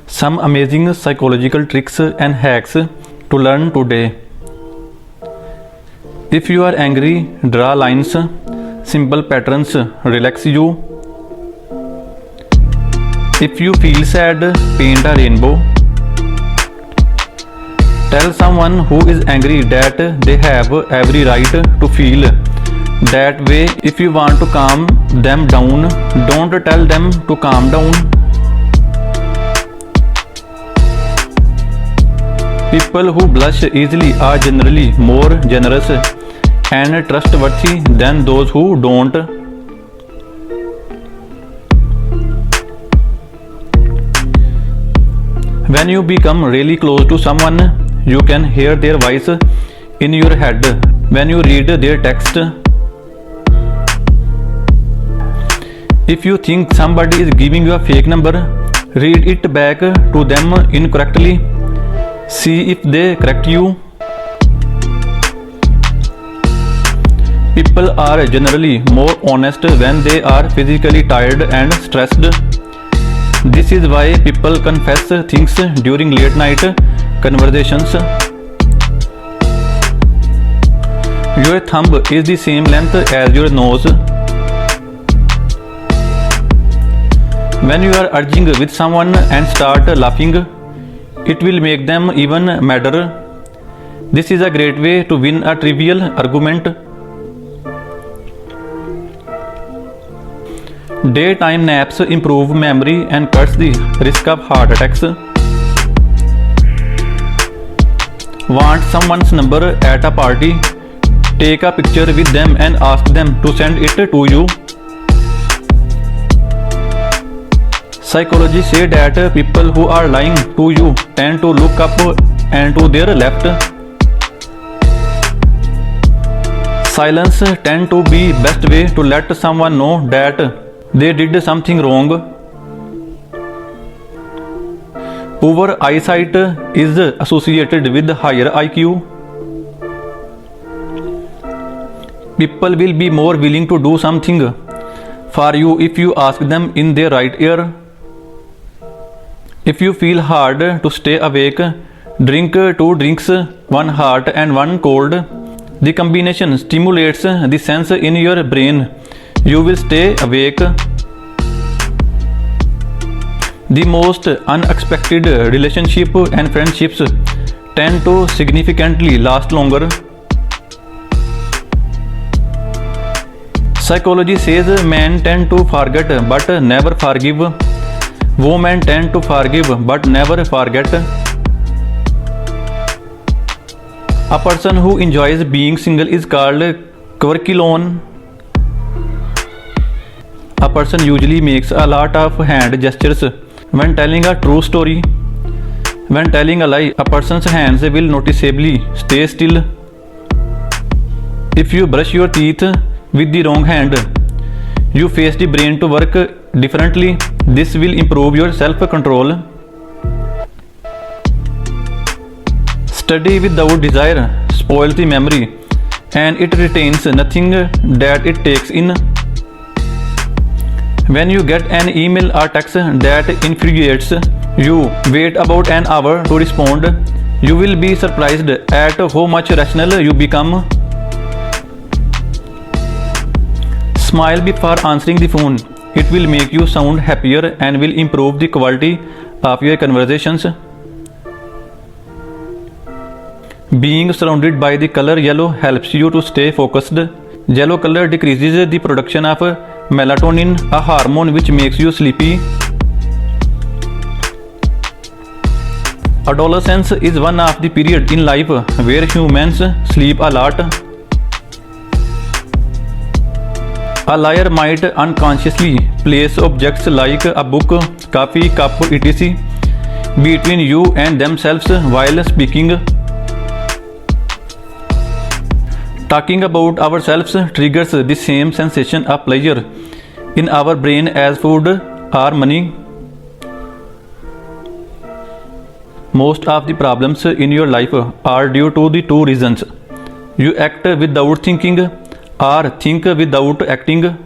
Some amazing psychological tricks and hacks to learn today. If you are angry, draw lines. Simple patterns relax you. If you feel sad, paint a rainbow. Tell someone who is angry that they have every right to feel that way. If you want to calm them down, don't tell them to calm down. People who blush easily are generally more generous and trustworthy than those who don't. When you become really close to someone, you can hear their voice in your head when you read their text. If you think somebody is giving you a fake number, read it back to them incorrectly. See if they correct you. People are generally more honest when they are physically tired and stressed. This is why people confess things during late night conversations. Your thumb is the same length as your nose. When you are arguing with someone and start laughing, it will make them even madder. This is a great way to win a trivial argument. Daytime naps improve memory and cuts the risk of heart attacks. Want someone's number at a party? Take a picture with them and ask them to send it to you. Psychologists say that people who are lying to you tend to look up and to their left. Silence tends to be best way to let someone know that they did something wrong. Poor eyesight is associated with higher IQ. People will be more willing to do something for you if you ask them in their right ear. If you feel hard to stay awake, drink 2 drinks, one hot and one cold. The combination stimulates the sense in your brain. You will stay awake. The most unexpected relationship and friendships tend to significantly last longer. Psychology says men tend to forget but never forgive. Women tend to forgive but never forget. A person who enjoys being single is called quirky lone. A person usually makes a lot of hand gestures when telling a true story. When telling a lie, a person's hands will noticeably stay still. If you brush your teeth with the wrong hand, you face the brain to work differently. This will improve your self-control. Study without desire spoils the memory and it retains nothing that it takes in. When you get an email or text that infuriates you, wait about an hour to respond. You will be surprised at how much rational you become. Smile before answering the phone. It will make you sound happier and will improve the quality of your conversations. Being surrounded by the color yellow helps you to stay focused. Yellow color decreases the production of melatonin, a hormone which makes you sleepy. Adolescence is one of the periods in life where humans sleep a lot. A liar might unconsciously place objects like a book, coffee cup, etc. between you and themselves while speaking. Talking about ourselves triggers the same sensation of pleasure in our brain as food or money. Most of the problems in your life are due to the 2 reasons. You act without thinking or think without acting.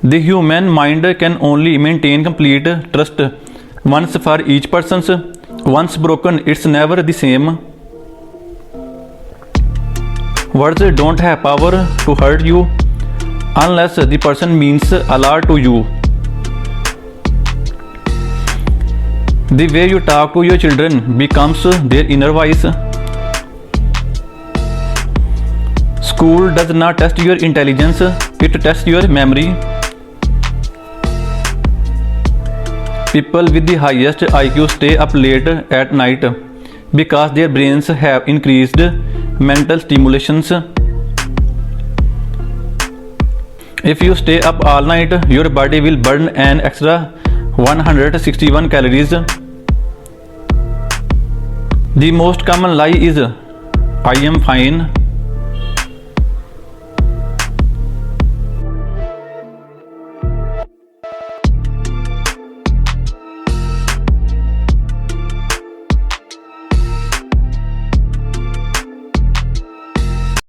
The human mind can only maintain complete trust once for each person. Once broken, it's never the same. Words don't have power to hurt you unless the person means a lot to you. The way you talk to your children becomes their inner voice. School does not test your intelligence, it tests your memory. People with the highest IQ stay up late at night because their brains have increased mental stimulations. If you stay up all night, your body will burn an extra 161 calories. The most common lie is, I am fine.